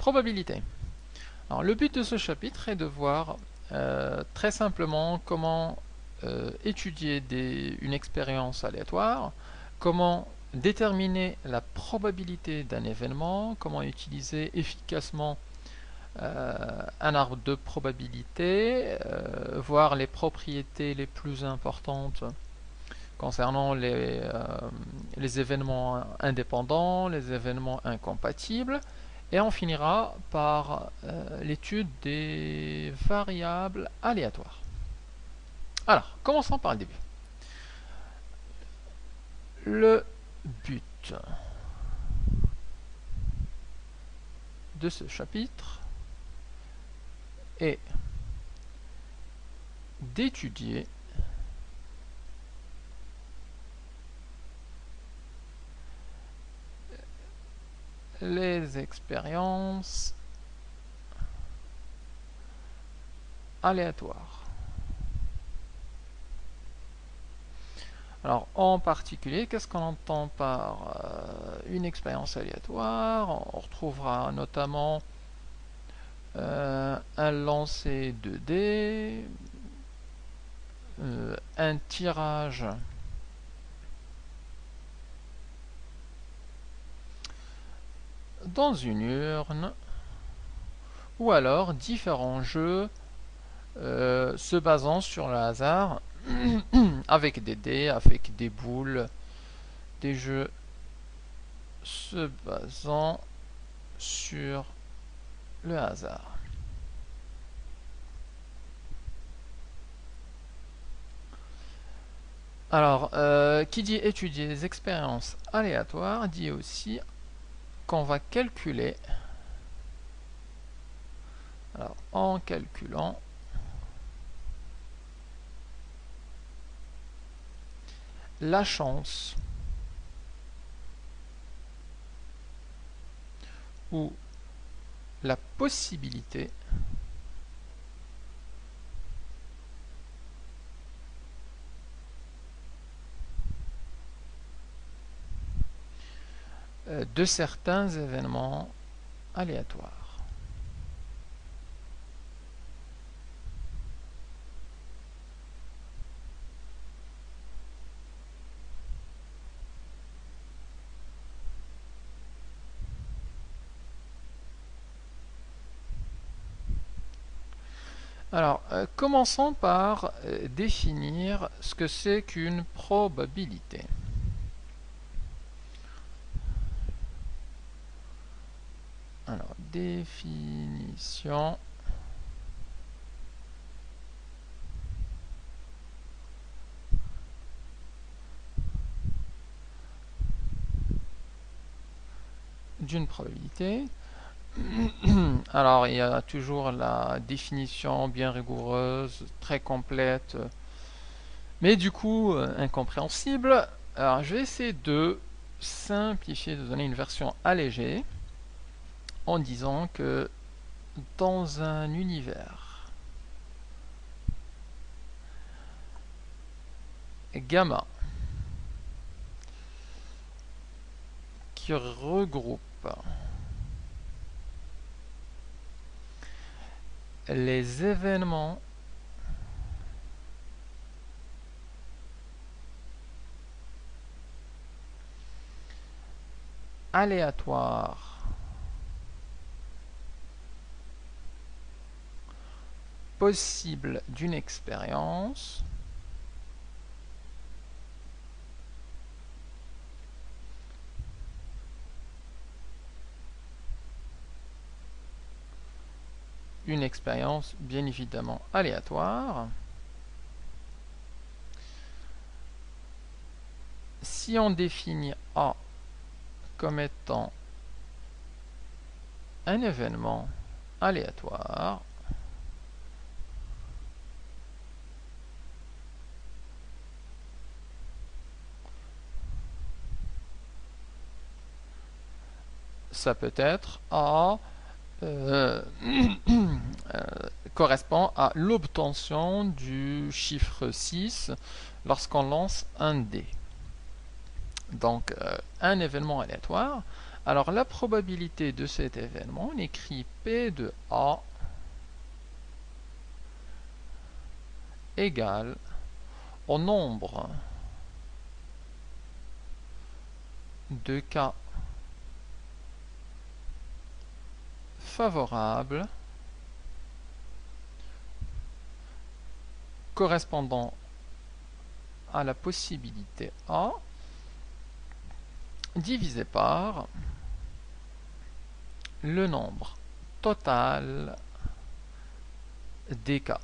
probabilité. Alors, le but de ce chapitre est de voir très simplement comment étudier une expérience aléatoire, comment déterminer la probabilité d'un événement, comment utiliser efficacement un arbre de probabilité, voir les propriétés les plus importantes concernant les événements indépendants, les événements incompatibles, et on finira par l'étude des variables aléatoires. Alors, commençons par le début. Le but de ce chapitre est d'étudier les expériences aléatoires. Alors, en particulier, qu'est-ce qu'on entend par une expérience aléatoire? On retrouvera notamment un lancer de dés, un tirage dans une urne, ou alors différents jeux se basant sur le hasard, avec des dés, avec des boules, des jeux se basant sur le hasard. Alors, qui dit étudier les expériences aléatoires dit aussi qu'on va calculer, alors en calculant la chance ou la possibilité de certains événements aléatoires. Alors, commençons par définir ce que c'est qu'une probabilité. Alors, définition d'une probabilité. Alors, il y a toujours la définition bien rigoureuse, très complète, mais du coup incompréhensible. Alors, je vais essayer de simplifier, de donner une version allégée, en disant que dans un univers gamma qui regroupe les événements aléatoires possibles d'une expérience, une expérience bien évidemment aléatoire. Si on définit A comme étant un événement aléatoire, ça peut être A correspond à l'obtention du chiffre 6 lorsqu'on lance un dé. Donc un événement aléatoire Alors la probabilité de cet événement, on écrit P de A égale au nombre de cas favorables correspondant à la possibilité A divisé par le nombre total des cas.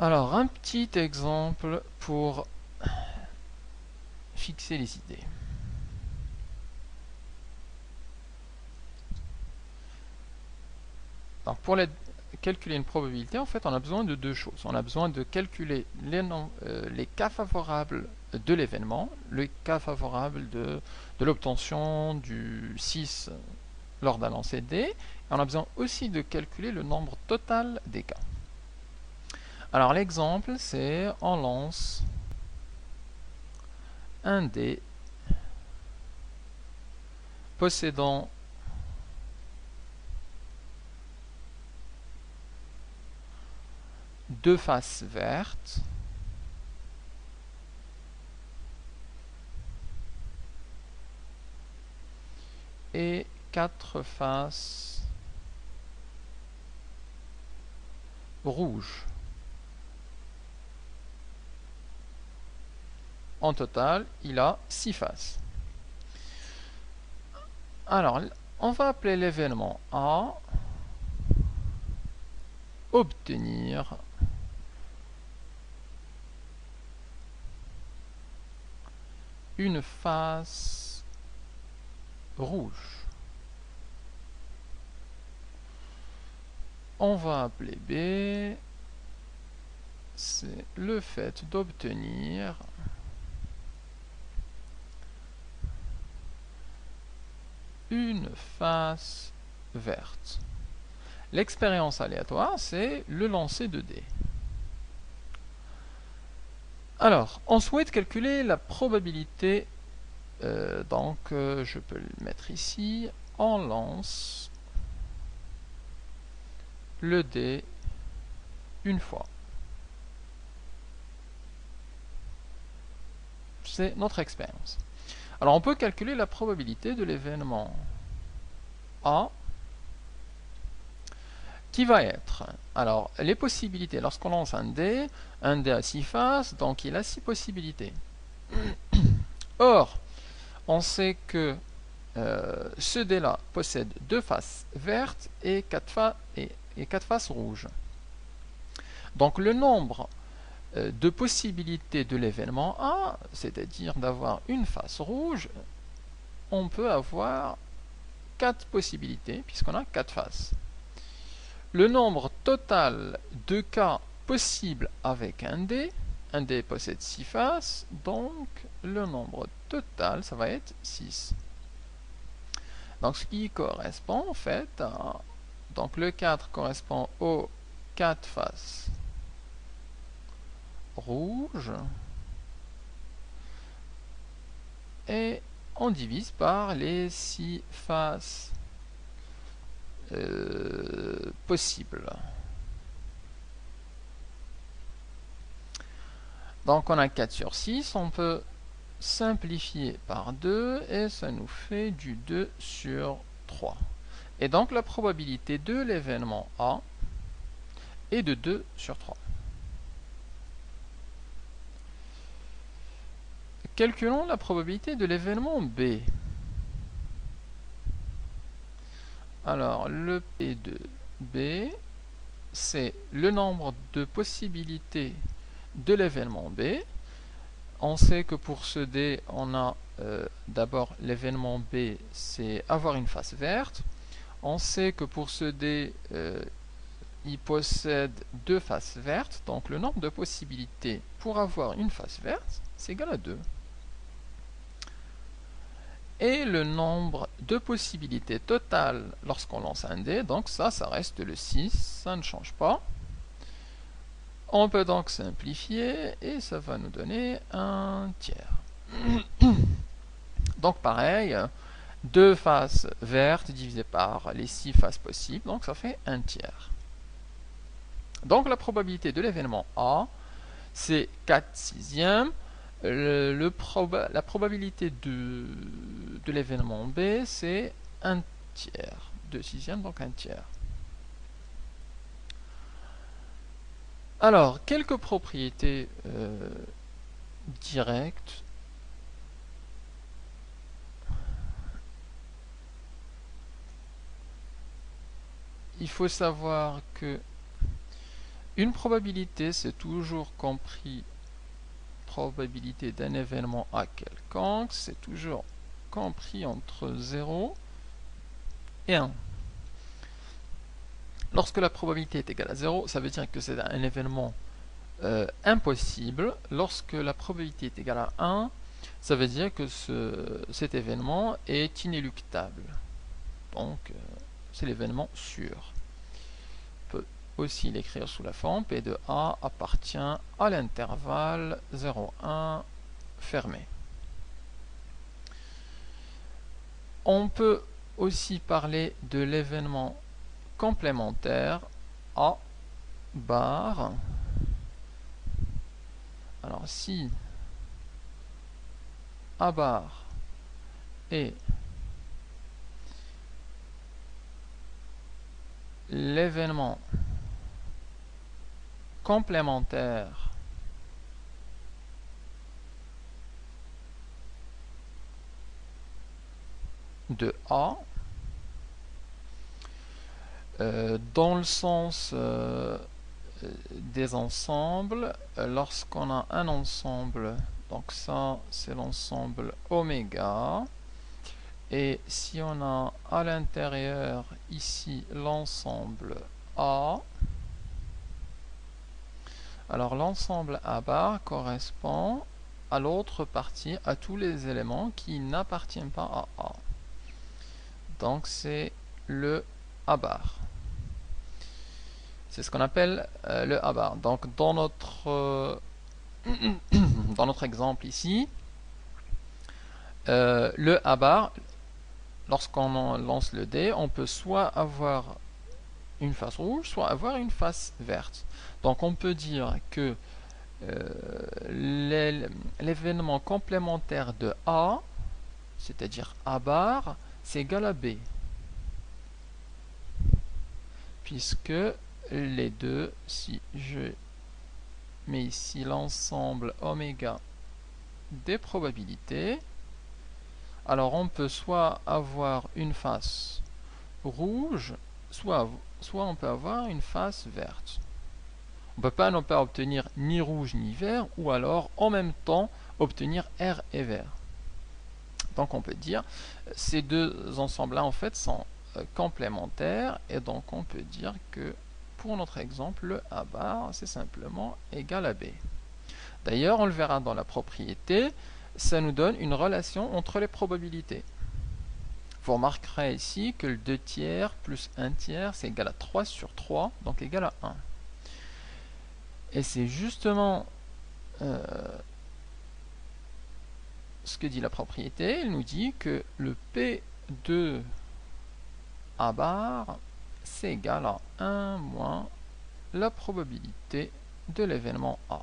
Alors, un petit exemple pour fixer les idées. Alors, pour calculer une probabilité, en fait, on a besoin de deux choses. On a besoin de calculer les cas favorables de l'événement, le cas favorable de l'obtention du 6 lors d'un lancer D, et on a besoin aussi de calculer le nombre total des cas. Alors l'exemple, c'est on lance un dé possédant deux faces vertes et quatre faces rouges. En total, il a 6 faces. Alors, on va appeler l'événement A obtenir une face rouge. On va appeler B, c'est le fait d'obtenir une face verte. L'expérience aléatoire, c'est le lancer de dés. Alors, on souhaite calculer la probabilité, je peux le mettre ici, on lance le dé une fois. C'est notre expérience. Alors on peut calculer la probabilité de l'événement A qui va être, alors les possibilités, lorsqu'on lance un dé a 6 faces, donc il a 6 possibilités. Or, on sait que ce dé-là possède 2 faces vertes et 4 faces rouges. Donc le nombre de possibilités de l'événement A, c'est-à-dire d'avoir une face rouge, on peut avoir 4 possibilités, puisqu'on a 4 faces. Le nombre total de cas possibles avec un dé possède 6 faces, donc le nombre total, ça va être 6. Donc ce qui correspond en fait à... Donc le 4 correspond aux 4 faces rouges. Et on divise par les 6 faces possibles. Donc on a 4 sur 6, on peut simplifier par 2 et ça nous fait du 2 sur 3. Et donc la probabilité de l'événement A est de 2 sur 3. Calculons la probabilité de l'événement B. Alors, le P de B, c'est le nombre de possibilités de l'événement B. On sait que pour ce D, on a d'abord l'événement B, c'est avoir une face verte. On sait que pour ce D, il possède 2 faces vertes. Donc, le nombre de possibilités pour avoir une face verte, c'est égal à 2. Et le nombre de possibilités totales lorsqu'on lance un dé, donc ça reste le 6, ça ne change pas. On peut donc simplifier et ça va nous donner un tiers. Donc pareil, 2 faces vertes divisées par les 6 faces possibles, donc ça fait un tiers. Donc la probabilité de l'événement A, c'est 4 sixièmes. La probabilité de l'événement B, c'est un tiers. 2 sixièmes, donc un tiers. Alors, quelques propriétés directes. Il faut savoir que une probabilité, c'est toujours compris probabilité d'un événement A quelconque, c'est toujours compris entre 0 et 1. Lorsque la probabilité est égale à 0, ça veut dire que c'est un événement impossible. Lorsque la probabilité est égale à 1, ça veut dire que cet événement est inéluctable. Donc, c'est l'événement sûr. On peut aussi l'écrire sous la forme P de A appartient à l'intervalle 0,1 fermé. On peut aussi parler de l'événement complémentaire A bar. Alors si A bar est l'événement complémentaire de A, dans le sens des ensembles, lorsqu'on a un ensemble, donc ça c'est l'ensemble oméga, et si on a à l'intérieur ici l'ensemble A, alors l'ensemble A bar correspond à l'autre partie, à tous les éléments qui n'appartiennent pas à A. Donc c'est le A bar. C'est ce qu'on appelle le A bar. Donc dans notre exemple ici, le A bar, lorsqu'on lance le dé, on peut soit avoir une face rouge, soit avoir une face verte. Donc on peut dire que l'événement complémentaire de A, c'est-à-dire A bar, c'est égal à B. Puisque les deux, si je mets ici l'ensemble oméga des probabilités, alors on peut soit avoir une face rouge, soit on peut avoir une face verte. On ne peut pas non pas obtenir ni rouge ni vert, ou alors en même temps obtenir R et vert. Donc on peut dire ces deux ensembles-là en fait sont complémentaires, et donc on peut dire que pour notre exemple, le A bar c'est simplement égal à B. D'ailleurs, on le verra dans la propriété, ça nous donne une relation entre les probabilités. Vous remarquerez ici que le 2 tiers plus 1 tiers, c'est égal à 3 sur 3, donc égal à 1. Et c'est justement ce que dit la propriété. Elle nous dit que le P de A bar, c'est égal à 1 moins la probabilité de l'événement A.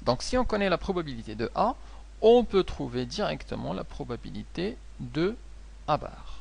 Donc si on connaît la probabilité de A, on peut trouver directement la probabilité de A bar.